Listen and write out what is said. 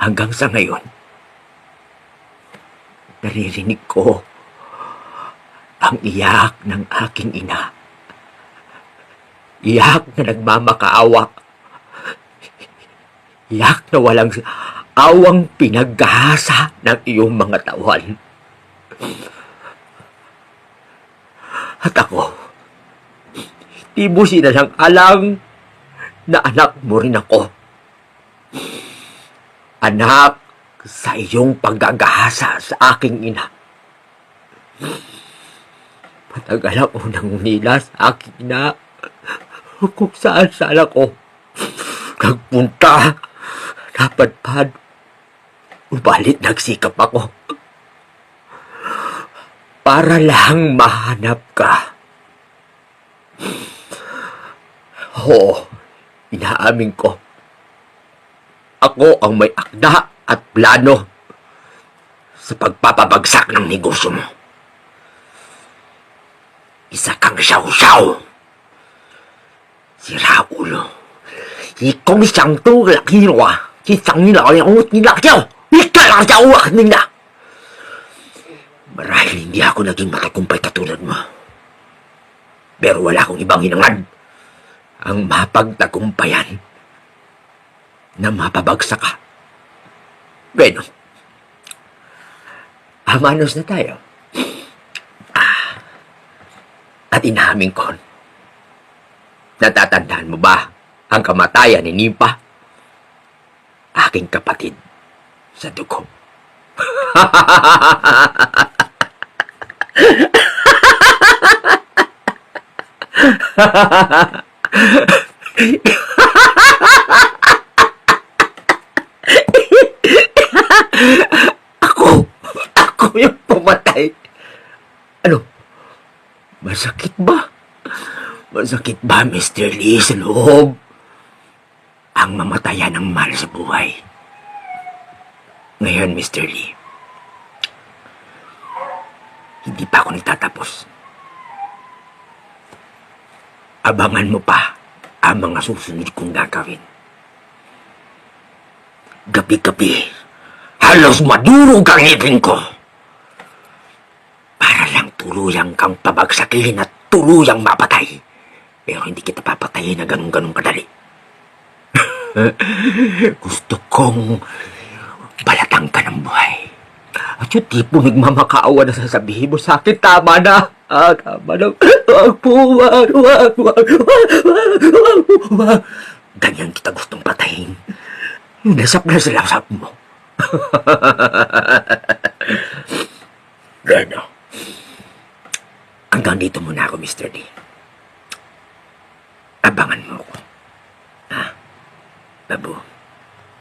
Hanggang sa ngayon, naririnig ko ang iyak ng aking ina. Iyak na nagmamakaawa. Iyak na walang awang pinaggahasa ng iyong mga tawan. At ako, di mo sinalang alang na anak mo rin ako. Anak sa iyong paggagahasa sa aking ina. Matagal ako nang unila sa aking ina kung saan ako nagpunta, napadpad, ubalit nagsikap ako para lang mahanap ka. Oo, inaamin ko. Ako ang may akda at plano sa pagpapabagsak ng negosyo mo. Isa kang siyaw-siyaw. Si Raulo. Ikaw siyang tulakirwa. Isang nilalayang nilakyaw. Ikalakyaw ak nila. Marahil hindi ako naging matagumpay katulad mo. Pero wala akong ibang hinangad ang mapagtagumpayan na mapabagsak ka. Bueno, amanos na tayo. At inamin ko, natatandaan mo ba ang kamatayan ni Nimpa? Aking kapatid sa dugo. Ako yung pumatay. Ano? Masakit ba? Masakit ba, Mr. Lee, sa loob? Ang mamatayan ng mahal sa buhay. Ngayon, Mr. Lee, hindi pa ako nagtatapos. Abangan mo pa ang mga susunod kong gagawin. Gabi-gabi, halos madurog ang ngipin ko. Para lang tuluyang kang pabagsakin at tuluyang mapatay. Pero hindi kita papatayin na ganun-ganun kadali. Gusto kong balatang ka ng buhay. At yung tipo nagmamakaawa na sasabihin mo sa akin, tama na. Tama na. Wag. Ganyan kita gustong patayin. Nasap na sa lasap mo. Gano. Hanggang dito muna ako, Mr. D. Abangan mo ko. Ha? Babu.